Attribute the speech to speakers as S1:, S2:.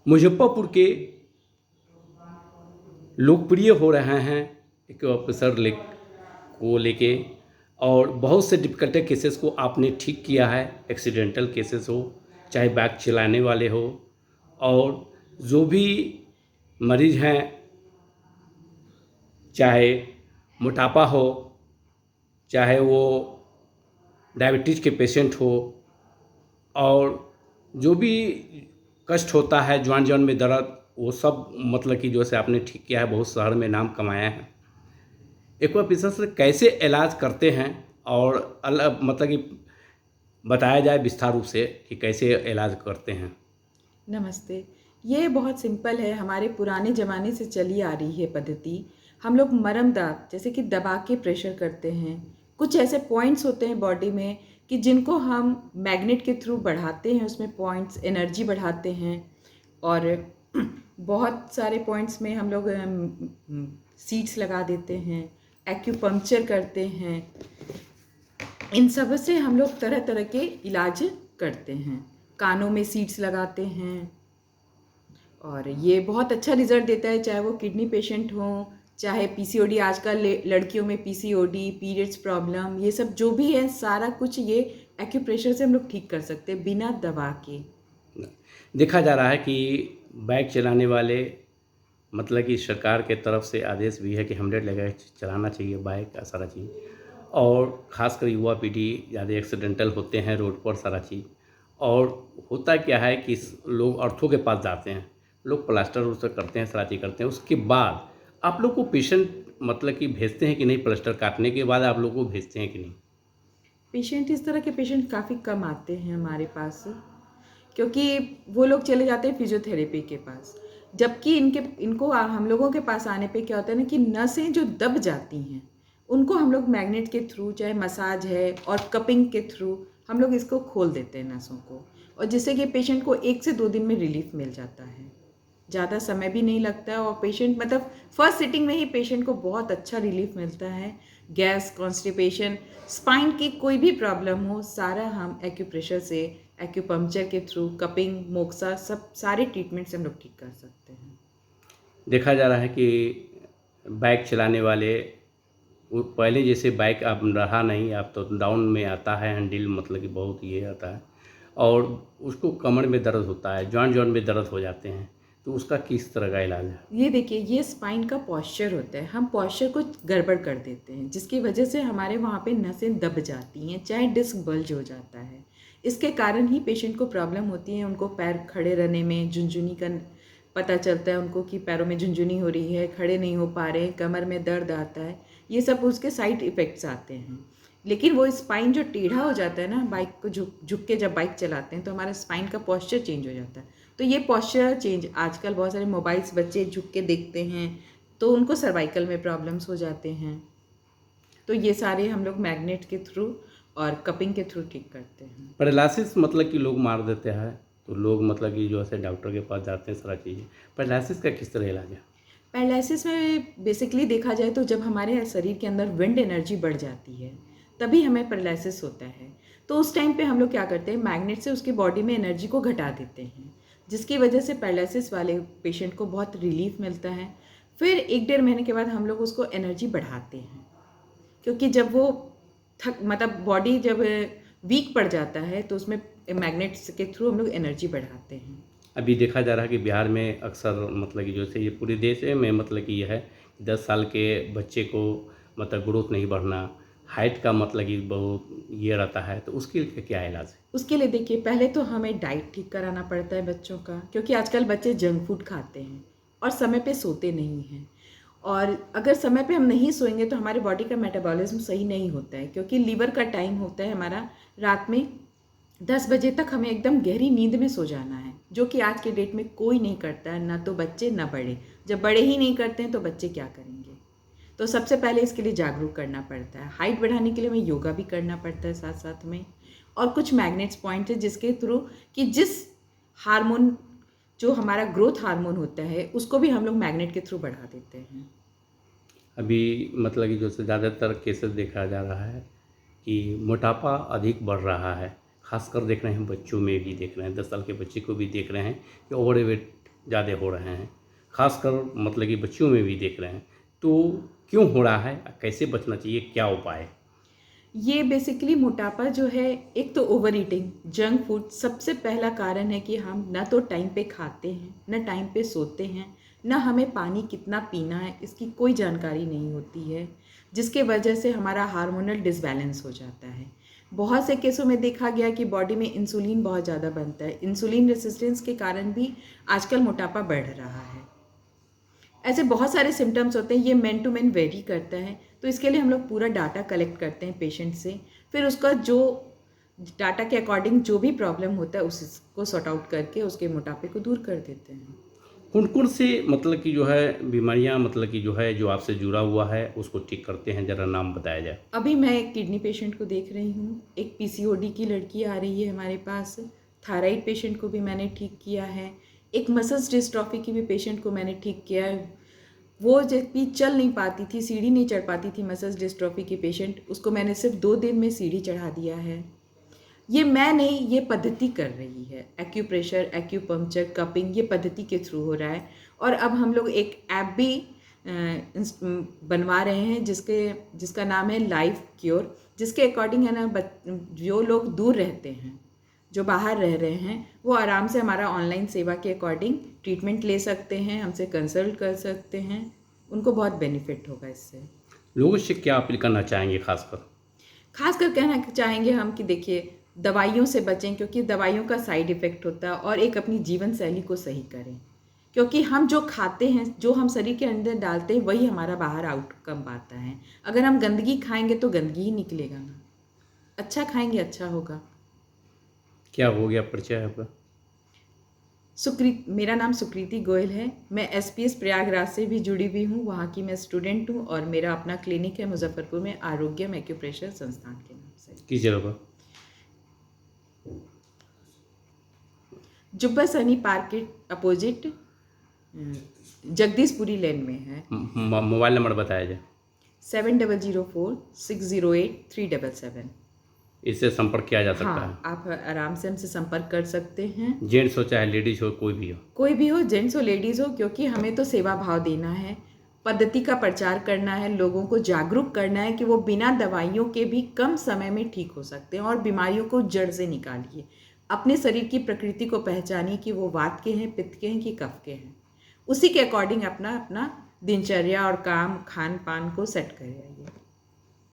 S1: मुजफ्फरपुर के लोकप्रिय हो रहे हैं एक ऑफिसर को लेके, और बहुत से डिफ़िकल्ट केसेस को आपने ठीक किया है। एक्सीडेंटल केसेस हो, चाहे बाइक चलाने वाले हो, और जो भी मरीज़ हैं, चाहे मोटापा हो, चाहे वो डायबिटीज़ के पेशेंट हो, और जो भी कष्ट होता है जॉइंट में दर्द, वो सब मतलब कि जो है आपने ठीक किया है, बहुत शहर में नाम कमाया है। एक्वाफिशर कैसे इलाज करते हैं, और अलग मतलब कि बताया जाए विस्तार रूप से कि कैसे इलाज करते हैं।
S2: नमस्ते। ये बहुत सिंपल है, हमारे पुराने ज़माने से चली आ रही है पद्धति। हम लोग मरम दाब जैसे कि दबा के प्रेशर करते हैं। कुछ ऐसे पॉइंट्स होते हैं बॉडी में कि जिनको हम मैग्नेट के थ्रू बढ़ाते हैं, उसमें पॉइंट्स एनर्जी बढ़ाते हैं। और बहुत सारे पॉइंट्स में हम लोग सीड्स लगा देते हैं, एक्यूपंक्चर करते हैं। इन सब से हम लोग तरह तरह के इलाज करते हैं। कानों में सीड्स लगाते हैं और ये बहुत अच्छा रिजल्ट देता है, चाहे वो किडनी पेशेंट हो, चाहे पीसीओडी। आजकल लड़कियों में पीसीओडी, पीरियड्स प्रॉब्लम, ये सब जो भी है सारा कुछ ये एक्यूप्रेशर से हम लोग ठीक कर सकते हैं बिना दवा के।
S1: देखा जा रहा है कि बाइक चलाने वाले मतलब कि सरकार के तरफ से आदेश भी है कि 100 लगा चलाना चाहिए बाइक का सारा चीज़, और ख़ासकर युवा पीढ़ी ज़्यादा एक्सीडेंटल होते हैं रोड पर सारा चीज़। और होता क्या है कि लोग अर्थों के पास जाते हैं, लोग प्लास्टर उल्स्टर करते हैं, सारा चीज़ करते हैं, उसके बाद आप लोग को पेशेंट मतलब कि भेजते हैं कि नहीं? प्लास्टर काटने के बाद आप लोग को भेजते हैं कि नहीं?
S2: पेशेंट, इस तरह के पेशेंट काफ़ी कम आते हैं हमारे पास, क्योंकि वो लोग चले जाते हैं फिजियोथेरेपी के पास। जबकि इनको हम लोगों के पास आने पे क्या होता है ना कि नसें जो दब जाती हैं उनको हम लोग मैग्नेट के थ्रू, चाहे मसाज है और कपिंग के थ्रू, हम लोग इसको खोल देते हैं नसों को, और जिससे कि पेशेंट को 1 से 2 दिन में रिलीफ मिल जाता है। ज़्यादा समय भी नहीं लगता है और पेशेंट मतलब फर्स्ट सिटिंग में ही पेशेंट को बहुत अच्छा रिलीफ मिलता है। गैस, कॉन्स्टिपेशन, स्पाइन की कोई भी प्रॉब्लम हो, सारा हम एक्यूप्रेशर से, एक्यूपंक्चर के थ्रू, कपिंग, मोक्सा, सब सारे ट्रीटमेंट से हम लोग ठीक कर सकते हैं।
S1: देखा जा रहा है कि बाइक चलाने वाले, वो पहले जैसे बाइक अब रहा नहीं, अब तो डाउन में आता है हैंडल, मतलब कि बहुत ये आता है, और उसको कमर में दर्द होता है, जॉइंट जॉइंट में दर्द हो जाते हैं, तो उसका किस तरह का इलाज है?
S2: ये देखिए, ये स्पाइन का पॉस्चर होता है। हम पॉस्चर को गड़बड़ कर देते हैं, जिसकी वजह से हमारे वहाँ पे नसें दब जाती हैं, चाहे डिस्क बल्ज हो जाता है। इसके कारण ही पेशेंट को प्रॉब्लम होती है। उनको पैर खड़े रहने में झुनझुनी का पता चलता है उनको कि पैरों में झुनझुनी हो रही है, खड़े नहीं हो पा रहे हैं, कमर में दर्द आता है। ये सब उसके साइड इफ़ेक्ट्स आते हैं। लेकिन वो स्पाइन जो टेढ़ा हो जाता है ना, बाइक को झुक झुक के जब बाइक चलाते हैं तो हमारा स्पाइन का पॉस्चर चेंज हो जाता है। तो ये पॉस्चर चेंज, आजकल बहुत सारे मोबाइल्स बच्चे झुक के देखते हैं तो उनको सर्वाइकल में प्रॉब्लम्स हो जाते हैं। तो ये सारे हम लोग मैग्नेट के थ्रू और कपिंग के थ्रू ठीक करते हैं।
S1: पैरालिसिस मतलब कि लोग मार देते हैं, तो लोग मतलब कि जो है डॉक्टर के पास जाते हैं सारा चीज़ें। पैरालिसिस का किस तरह इलाज है?
S2: पैरालिसिस में बेसिकली देखा जाए तो जब हमारे शरीर के अंदर विंड एनर्जी बढ़ जाती है तभी हमें पैरालिसिस होता है। तो उस टाइम पे हम लोग क्या करते हैं, मैग्नेट से उसकी बॉडी में एनर्जी को घटा देते हैं, जिसकी वजह से पैरालिसिस वाले पेशेंट को बहुत रिलीफ मिलता है। फिर 1 डेढ़ महीने के बाद हम लोग उसको एनर्जी बढ़ाते हैं, क्योंकि जब वो थक मतलब बॉडी जब वीक पड़ जाता है तो उसमें मैग्नेट्स के थ्रू हम लोग एनर्जी बढ़ाते हैं।
S1: अभी देखा जा रहा है कि बिहार में अक्सर मतलब कि जैसे ये पूरे देश में मतलब कि यह है कि 10 साल के बच्चे को मतलब ग्रोथ नहीं बढ़ना, हाइट का मतलब कि बहुत ये रहता है, तो उसके लिए क्या इलाज है?
S2: उसके लिए देखिए, पहले तो हमें डाइट ठीक कराना पड़ता है बच्चों का, क्योंकि आजकल बच्चे जंक फूड खाते हैं और समय पे सोते नहीं हैं। और अगर समय पे हम नहीं सोएंगे तो हमारे बॉडी का मेटाबॉलिज्म सही नहीं होता है, क्योंकि लीवर का टाइम होता है हमारा रात में 10 बजे तक हमें एकदम गहरी नींद में सो जाना है, जो कि आज के डेट में कोई नहीं करता है, ना तो बच्चे ना बड़े। जब बड़े ही नहीं करते हैं तो बच्चे क्या करेंगे? तो सबसे पहले इसके लिए जागरूक करना पड़ता है। हाइट बढ़ाने के लिए हमें योगा भी करना पड़ता है साथ साथ में। और कुछ मैग्नेट्स पॉइंट है जिसके थ्रू कि जिस हार्मोन, जो हमारा ग्रोथ हार्मोन होता है, उसको भी हम लोग मैग्नेट के थ्रू बढ़ा देते हैं।
S1: अभी मतलब कि जो से ज़्यादातर केसेस देखा जा रहा है कि मोटापा अधिक बढ़ रहा है, खासकर देख रहे हैं बच्चों में भी देख रहे हैं, 10 साल के बच्चे को भी देख रहे हैं कि ओवर वेट ज़्यादा हो रहे हैं, खासकर मतलब कि बच्चियों में भी देख रहे हैं। तो क्यों हो रहा है, कैसे बचना चाहिए, क्या उपाय है?
S2: ये बेसिकली मोटापा जो है, एक तो ओवर ईटिंग, जंक फूड सबसे पहला कारण है कि हम ना तो टाइम पे खाते हैं, ना टाइम पे सोते हैं, ना हमें पानी कितना पीना है इसकी कोई जानकारी नहीं होती है, जिसके वजह से हमारा हार्मोनल डिसबैलेंस हो जाता है। बहुत से केसों में देखा गया कि बॉडी में इंसुलिन बहुत ज़्यादा बनता है। इंसुलिन रेसिस्टेंस के कारण भी आजकल मोटापा बढ़ रहा है। ऐसे बहुत सारे सिम्टम्स होते हैं, ये मैन टू मैन वेरी करता है। तो इसके लिए हम लोग पूरा डाटा कलेक्ट करते हैं पेशेंट से, फिर उसका जो डाटा के अकॉर्डिंग जो भी प्रॉब्लम होता है उसको सॉर्ट आउट करके उसके मोटापे को दूर कर देते हैं।
S1: कौन-कौन से मतलब कि जो है बीमारियाँ मतलब कि जो है जो आपसे जुड़ा हुआ है उसको ठीक करते हैं, ज़रा नाम बताया जाए?
S2: अभी मैं एक किडनी पेशेंट को देख रही हूँ, एक पीसीओडी की लड़की आ रही है हमारे पास, थायराइड पेशेंट को भी मैंने ठीक किया है, एक मसल्स डिस्ट्रॉफी की भी पेशेंट को मैंने ठीक किया है। वो जब भी चल नहीं पाती थी, सीढ़ी नहीं चढ़ पाती थी, मसल्स डिस्ट्रॉफी की पेशेंट, उसको मैंने सिर्फ 2 दिन में सीढ़ी चढ़ा दिया है। ये मैं नहीं, ये पद्धति कर रही है। एक्यूप्रेशर, एक्यूपंक्चर, कपिंग, ये पद्धति के थ्रू हो रहा है। और अब हम लोग एक ऐप भी बनवा रहे हैं जिसका नाम है लाइफ क्योर, जिसके अकॉर्डिंग है ना, जो लोग दूर रहते हैं, जो बाहर रह रहे हैं, वो आराम से हमारा ऑनलाइन सेवा के अकॉर्डिंग ट्रीटमेंट ले सकते हैं, हमसे कंसल्ट कर सकते हैं। उनको बहुत बेनिफिट होगा इससे।
S1: लोगों से क्या अपील करना चाहेंगे खासकर?
S2: खासकर कहना चाहेंगे हम कि देखिए, दवाइयों से बचें, क्योंकि दवाइयों का साइड इफ़ेक्ट होता है, और एक अपनी जीवन शैली को सही करें, क्योंकि हम जो खाते हैं, जो हम शरीर के अंदर डालते हैं, वही हमारा बाहर आउटकम पाता है। अगर हम गंदगी खाएंगे तो गंदगी ही निकलेगा ना, अच्छा खाएंगे अच्छा होगा।
S1: क्या हो गया परिचय आपका?
S2: मेरा नाम सुकृति गोयल है। मैं एसपीएस प्रयागराज से भी जुड़ी हुई हूँ, वहाँ की मैं स्टूडेंट हूँ, और मेरा अपना क्लिनिक है मुजफ्फरपुर में, आरोग्यम एक्यूप्रेशर संस्थान के नाम से।
S1: किस जगह पर?
S2: जुब्बा सनी पार्क के अपोजिट जगदीशपुरी लेन में है।
S1: मोबाइल नंबर बताया जाए।
S2: 7004-608-377।
S1: इससे संपर्क किया जा सकता है।
S2: हाँ, आप आराम से हमसे संपर्क कर सकते हैं।
S1: जेंट्स हो चाहे लेडीज हो, कोई भी हो।
S2: कोई भी हो, जेंट्स हो लेडीज़ हो, क्योंकि हमें तो सेवा भाव देना है, पद्धति का प्रचार करना है, लोगों को जागरूक करना है कि वो बिना दवाइयों के भी कम समय में ठीक हो सकते हैं, और बीमारियों को जड़ से निकालिए। अपने शरीर की प्रकृति को पहचानिए कि वो वात के हैं, पित्त के हैं कि कफ के हैं। उसी के अकॉर्डिंग अपना अपना दिनचर्या और काम खान पान को सेट कर जाइए।